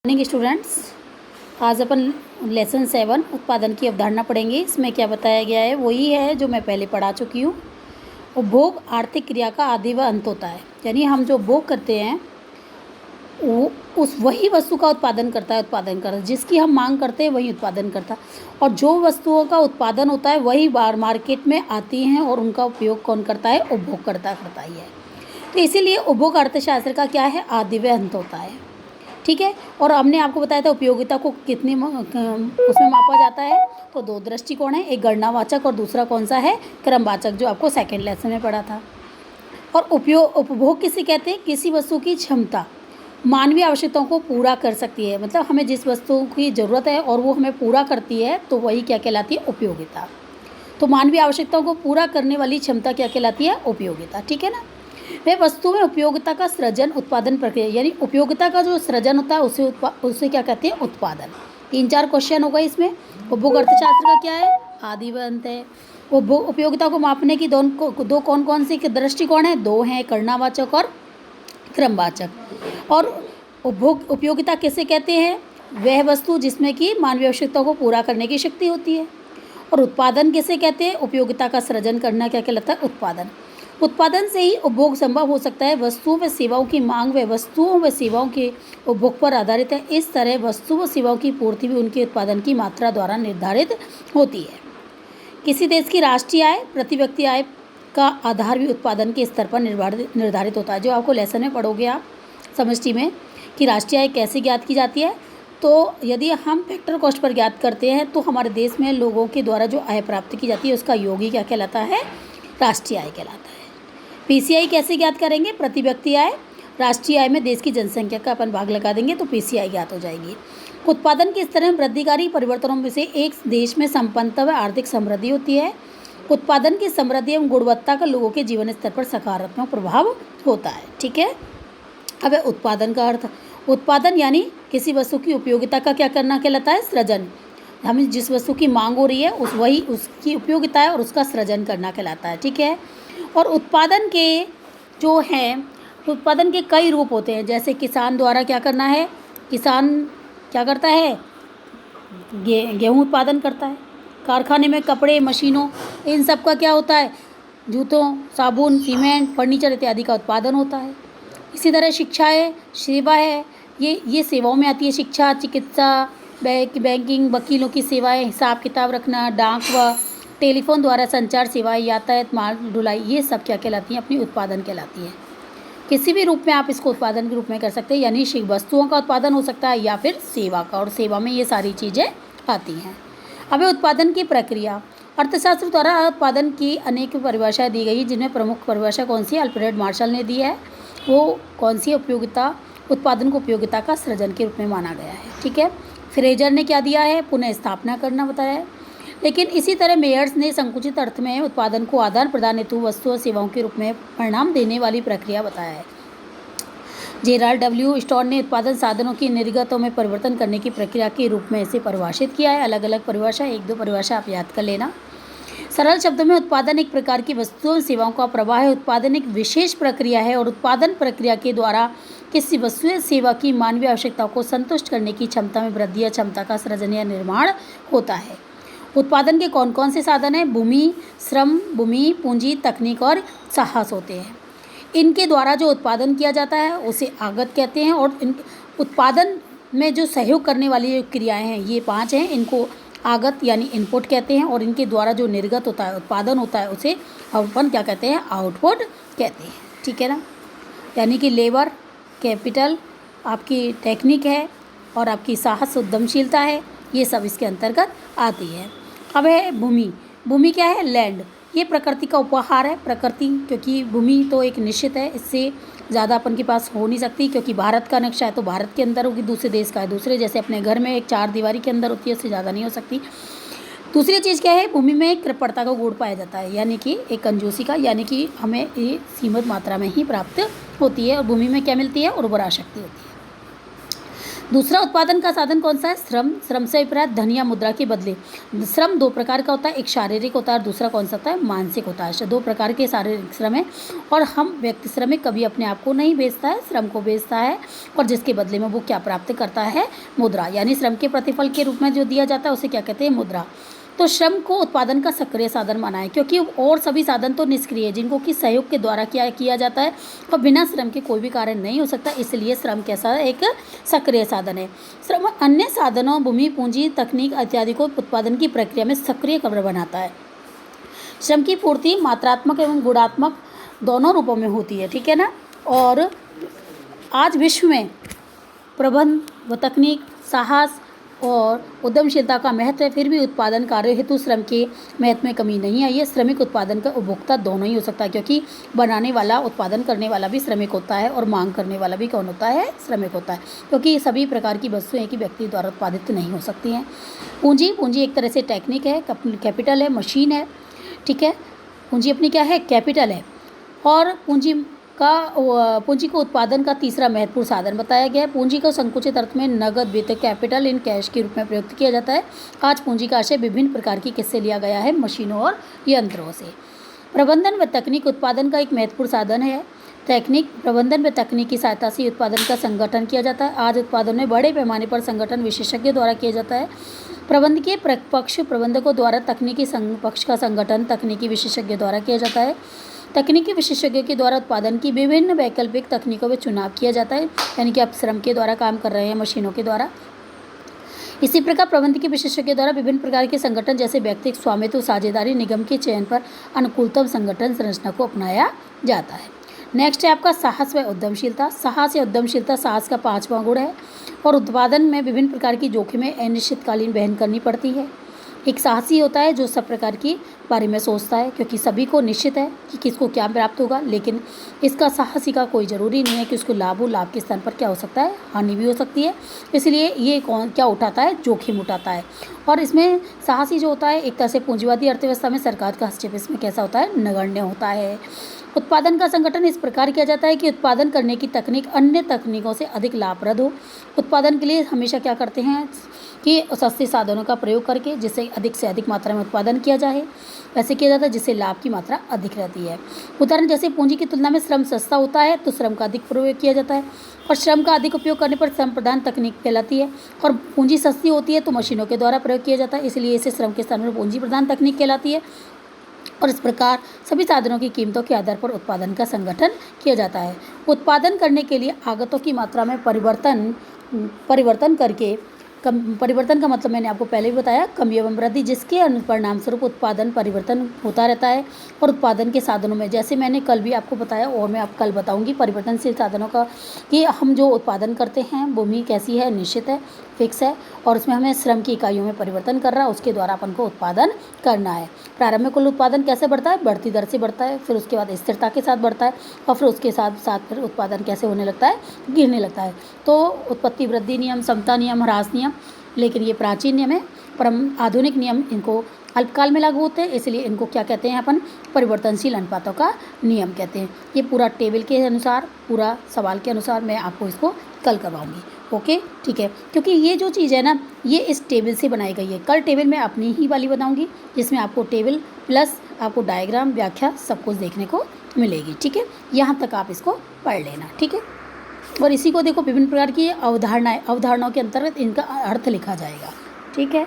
Morning students, आज अपन lesson 7 उत्पादन की अवधारणा पढ़ेंगे। इसमें क्या बताया गया है वही है जो मैं पहले पढ़ा चुकी हूँ। उपभोग आर्थिक क्रिया का आदि व अंत होता है, यानी हम जो उपभोग करते हैं वो उस वही वस्तु का उत्पादन करता है। जिसकी हम मांग करते हैं वही उत्पादन करता है, और जो वस्तुओं का उत्पादन होता है वही बार मार्केट में आती हैं और उनका उपयोग कौन करता है? उपभोगकर्ता करता ही है। तो इसीलिए उपभोग अर्थशास्त्र का क्या है? आदि व अंत होता है। ठीक है। और हमने आपको बताया था उपयोगिता को कितनी उसमें मापा जाता है। तो दो दृष्टिकोण है, एक गणनावाचक और दूसरा कौन सा है? क्रमवाचक, जो आपको सेकंड लेसन में पढ़ा था। और उपभोग किसे कहते हैं? किसी वस्तु की क्षमता मानवीय आवश्यकताओं को पूरा कर सकती है। मतलब हमें जिस वस्तु की ज़रूरत है और वो हमें पूरा करती है तो वही क्या कहलाती है? उपयोगिता। तो मानवीय आवश्यकताओं को पूरा करने वाली क्षमता क्या कहलाती है? उपयोगिता। ठीक है ना। वह वस्तु में उपयोगिता का सृजन उत्पादन प्रक्रिया, यानी उपयोगिता का जो सृजन होता है उसे क्या कहते हैं? उत्पादन। 3-4 क्वेश्चन हो गए इसमें। उपभोग अर्थशास्त्र का क्या है? आदि व अंत है। उपयोगिता को मापने की दो कौन कौन सी दृष्टिकोण है? 2 हैं, गणनावाचक और क्रमवाचक। और उपयोगिता किसे कहते हैं? वह वस्तु जिसमें कि मानवीय आवश्यकताओं को पूरा करने की शक्ति होती है। और उत्पादन किसे कहते हैं? उपयोगिता का सृजन करना क्या कहलाता है? उत्पादन। उत्पादन से ही उपभोग संभव हो सकता है। वस्तुओं व सेवाओं की मांग व वस्तुओं व सेवाओं के उपभोग पर आधारित है। इस तरह वस्तु व सेवाओं की पूर्ति भी उनके उत्पादन की मात्रा द्वारा निर्धारित होती है। किसी देश की राष्ट्रीय आय प्रति व्यक्ति आय का आधार भी उत्पादन के स्तर पर निर्धारित होता है। जो आपको लेसन में पढ़ोगे आप समष्टि में कि राष्ट्रीय आय कैसे ज्ञात की जाती है। तो यदि हम फैक्टर कॉस्ट पर ज्ञात करते हैं तो हमारे देश में लोगों के द्वारा जो आय प्राप्त की जाती है उसका योग ही क्या कहलाता है? राष्ट्रीय आय कहलाता है। पीसीआई कैसे ज्ञात करेंगे? प्रति व्यक्ति आय। राष्ट्रीय आय में देश की जनसंख्या का अपन भाग लगा देंगे तो पीसीआई ज्ञात हो जाएगी। उत्पादन के स्तर में वृद्धिकारी परिवर्तनों में से एक देश में संपन्नता व आर्थिक समृद्धि होती है। उत्पादन की समृद्धि एवं गुणवत्ता का लोगों के जीवन स्तर पर सकारात्मक प्रभाव होता है। ठीक है। अब उत्पादन का अर्थ, उत्पादन यानी किसी वस्तु की उपयोगिता का क्या करना कहलाता है? सृजन। हमें जिस वस्तु की मांग हो रही है वही उसकी उपयोगिता है और उसका सृजन करना कहलाता है। ठीक है। और उत्पादन के जो हैं, उत्पादन के कई रूप होते हैं। जैसे किसान द्वारा क्या करना है? किसान क्या करता है? गेहूँ उत्पादन करता है। कारखाने में कपड़े, मशीनों, इन सब का क्या होता है? जूतों, साबुन, सीमेंट, फर्नीचर इत्यादि का उत्पादन होता है। इसी तरह शिक्षा है, सेवा है, ये सेवाओं में आती है। शिक्षा, चिकित्सा, बैंकिंग, वकीलों की सेवाएं, हिसाब किताब रखना, डाक व टेलीफोन द्वारा संचार सेवाएं, यातायात, माल ढुलाई, ये सब क्या कहलाती हैं? अपनी उत्पादन कहलाती है। किसी भी रूप में आप इसको उत्पादन के रूप में कर सकते हैं, यानी वस्तुओं का उत्पादन हो सकता है या फिर सेवा का, और सेवा में ये सारी चीज़ें आती हैं। अब उत्पादन की प्रक्रिया, अर्थशास्त्र द्वारा उत्पादन की अनेक परिभाषाएं दी गई, जिनमें प्रमुख परिभाषा कौन सी? अल्फ्रेड मार्शल ने दी है। वो कौन सी? उपयोगिता, उत्पादन को उपयोगिता का सृजन के रूप में माना गया है। ठीक है। फ्रेजर ने क्या दिया है? पुनः स्थापना करना बताया है। लेकिन इसी तरह मेयर्स ने संकुचित अर्थ में उत्पादन को आदान प्रदान हेतु वस्तु और सेवाओं के रूप में परिणाम देने वाली प्रक्रिया बताया है। जेराल्ड डब्ल्यू स्टोर ने उत्पादन साधनों की निर्गतों में परिवर्तन करने की प्रक्रिया के रूप में इसे परिभाषित किया है। अलग अलग परिभाषा, 1-2 परिभाषा आप याद कर लेना। सरल शब्दों में उत्पादन एक प्रकार की वस्तुओं और सेवाओं का प्रवाह है। उत्पादन एक विशेष प्रक्रिया है और उत्पादन प्रक्रिया के द्वारा किसी वस्तु या सेवा की मानवीय आवश्यकताओं को संतुष्ट करने की क्षमता में वृद्धि या क्षमता का सृजन या निर्माण होता है। उत्पादन के कौन कौन से साधन हैं? भूमि, श्रम, भूमि, पूंजी, तकनीक और साहस होते हैं। इनके द्वारा जो उत्पादन किया जाता है उसे आगत कहते हैं, और इन उत्पादन में जो सहयोग करने वाली जो क्रियाएं हैं ये 5 हैं। इनको आगत यानी इनपुट कहते हैं, और इनके द्वारा जो निर्गत होता है, उत्पादन होता है, उसे अपन क्या कहते हैं? आउटपुट कहते हैं। ठीक है ना। यानी कि लेबर, कैपिटल, आपकी टेक्निक है और आपकी साहस, उद्यमशीलता है, ये सब इसके अंतर्गत आती है। अब है भूमि। भूमि क्या है? लैंड। ये प्रकृति का उपहार है। प्रकृति, क्योंकि भूमि तो एक निश्चित है, इससे ज़्यादा अपन के पास हो नहीं सकती, क्योंकि भारत का नक्शा है तो भारत के अंदर होगी, दूसरे देश का है दूसरे, जैसे अपने घर में एक 4 दीवारी के अंदर होती है, उससे ज़्यादा नहीं हो सकती। दूसरी चीज़ क्या है? भूमि में एक कृपणता का गुण पाया जाता है, यानी कि एक कंजूसी का, यानी कि हमें ये सीमित मात्रा में ही प्राप्त होती है। और भूमि में क्या मिलती है? उर्वरा शक्ति होती है। दूसरा उत्पादन का साधन कौन सा है? श्रम। श्रम से अभिप्राय धन या मुद्रा के बदले। श्रम दो प्रकार का होता है, एक शारीरिक होता है और दूसरा कौन सा होता है? मानसिक होता है। दो प्रकार के शारीरिक श्रम है और हम व्यक्ति श्रमिक कभी अपने आप को नहीं बेचता है, श्रम को बेचता है और जिसके बदले में वो क्या प्राप्त करता है? मुद्रा। यानी श्रम के प्रतिफल के रूप में जो दिया जाता है उसे क्या कहते हैं? मुद्रा। तो श्रम को उत्पादन का सक्रिय साधन माना है क्योंकि और सभी साधन तो निष्क्रिय है जिनको कि सहयोग के द्वारा किया जाता है और बिना श्रम के कोई भी कार्य नहीं हो सकता, इसलिए श्रम कैसा है? एक सक्रिय साधन है। श्रम अन्य साधनों भूमि, पूंजी, तकनीक इत्यादि को उत्पादन की प्रक्रिया में सक्रिय खबर बनाता है। श्रम की पूर्ति मात्रात्मक एवं गुणात्मक दोनों रूपों में होती है, ठीक है ना। और आज विश्व में प्रबंध व तकनीक, साहस और उद्यमशीलता का महत्व है, फिर भी उत्पादन कार्य हेतु श्रम के महत्व में कमी नहीं आई है। श्रमिक उत्पादन का उपभोक्ता दोनों ही हो सकता है क्योंकि बनाने वाला, उत्पादन करने वाला भी श्रमिक होता है और मांग करने वाला भी कौन होता है? श्रमिक होता है, क्योंकि सभी प्रकार की वस्तुएं एक ही व्यक्ति द्वारा उत्पादित नहीं हो सकती हैं। पूंजी एक तरह से टेक्निक है, कैपिटल है, मशीन है, ठीक है। पूंजी अपनी क्या है? कैपिटल है। और पूंजी को उत्पादन का तीसरा महत्वपूर्ण साधन बताया गया है। पूंजी को संकुचित अर्थ में नगद वित्त, कैपिटल इन कैश के रूप में प्रयुक्त किया जाता है। आज पूंजी का आशय विभिन्न प्रकार की किससे लिया गया है? मशीनों और यंत्रों से। प्रबंधन व तकनीक उत्पादन का एक महत्वपूर्ण साधन है। प्रबंधन व तकनीक की सहायता से उत्पादन का संगठन किया जाता है। आज उत्पादन में बड़े पैमाने पर संगठन विशेषज्ञों द्वारा किया जाता है। प्रबंधकीय पक्ष प्रबंधकों द्वारा, तकनीकी पक्ष का संगठन तकनीकी विशेषज्ञों द्वारा किया जाता है। तकनीकी विशेषज्ञों के द्वारा उत्पादन की विभिन्न वैकल्पिक तकनीकों में चुनाव किया जाता है, यानी कि आप श्रम के द्वारा काम कर रहे हैं, मशीनों के द्वारा। इसी प्रकार प्रबंधकीय विशेषज्ञों द्वारा विभिन्न प्रकार के संगठन जैसे व्यक्तिगत स्वामित्व, साझेदारी, निगम के चयन पर अनुकूलतम संगठन संरचना को अपनाया जाता है। नेक्स्ट है आपका साहस व उद्यमशीलता। साहस या उद्यमशीलता साहस का 5वां गुण है और उत्पादन में विभिन्न प्रकार की जोखिमें अनिश्चितकालीन वहन करनी पड़ती है। एक साहसी होता है जो सब प्रकार की बारे में सोचता है क्योंकि सभी को निश्चित है कि किसको क्या प्राप्त होगा, लेकिन इसका साहसी का कोई ज़रूरी नहीं है कि उसको लाभ हो। लाभ के स्थान पर क्या हो सकता है? हानि भी हो सकती है। इसलिए ये क्या उठाता है? जोखिम उठाता है। और इसमें साहसी जो होता है एक तरह से पूंजीवादी अर्थव्यवस्था में सरकार का हस्तक्षेप इसमें कैसा होता है? नगण्य होता है। उत्पादन का संगठन इस प्रकार किया जाता है कि उत्पादन करने की तकनीक अन्य तकनीकों से अधिक लाभप्रद हो। उत्पादन के लिए हमेशा क्या करते हैं कि सस्ते साधनों का प्रयोग करके जिससे अधिक से अधिक मात्रा में उत्पादन किया जाए, वैसे किया जाता है जिससे लाभ की मात्रा अधिक रहती है। उदाहरण जैसे पूंजी की तुलना में श्रम सस्ता होता है तो श्रम का अधिक प्रयोग किया जाता है और श्रम का अधिक उपयोग करने पर श्रम प्रधान तकनीक कहलाती है। और पूंजी सस्ती होती है तो मशीनों के द्वारा प्रयोग किया जाता है, इसलिए इसे श्रम के स्थान पर पूंजी प्रधान तकनीक कहलाती है। और इस प्रकार सभी साधनों की कीमतों के आधार पर उत्पादन का संगठन किया जाता है। उत्पादन करने के लिए आगतों की मात्रा में परिवर्तन करके परिवर्तन का मतलब मैंने आपको पहले भी बताया, कमी एवं वृद्धि, जिसके परिणाम स्वरूप उत्पादन परिवर्तन होता रहता है। और उत्पादन के साधनों में जैसे मैंने कल भी आपको बताया और मैं कल बताऊंगी परिवर्तनशील साधनों का, कि हम जो उत्पादन करते हैं भूमि कैसी है? निश्चित है, फिक्स है, और उसमें हमें श्रम की इकाइयों में परिवर्तन कर रहा है, उसके द्वारा अपन को उत्पादन करना है। प्रारंभ में कुल उत्पादन कैसे बढ़ता है? बढ़ती दर से बढ़ता है, फिर उसके बाद स्थिरता के साथ बढ़ता है और फिर उसके साथ साथ फिर उत्पादन कैसे होने लगता है? गिरने लगता है। तो उत्पत्ति वृद्धि नियम, समता नियम, ह्रास नियम, लेकिन ये प्राचीन नियम है। परम आधुनिक नियम इनको अल्पकाल में लागू होते हैं, इसलिए इनको क्या कहते हैं? अपन परिवर्तनशील अनुपातों का नियम कहते हैं। ये पूरा टेबल के अनुसार, पूरा सवाल के अनुसार मैं आपको इसको कल करवाऊंगी। ओके, ठीक है, क्योंकि ये जो चीज़ है ना, ये इस टेबल से बनाई गई है। कल टेबल मैं अपनी ही वाली बनाऊंगी जिसमें आपको टेबल प्लस आपको डायग्राम, व्याख्या सब कुछ देखने को मिलेगी। ठीक है, यहाँ तक आप इसको पढ़ लेना। ठीक है, और इसी को देखो विभिन्न प्रकार की अवधारणाओं के अंतर्गत इनका अर्थ लिखा जाएगा। ठीक है।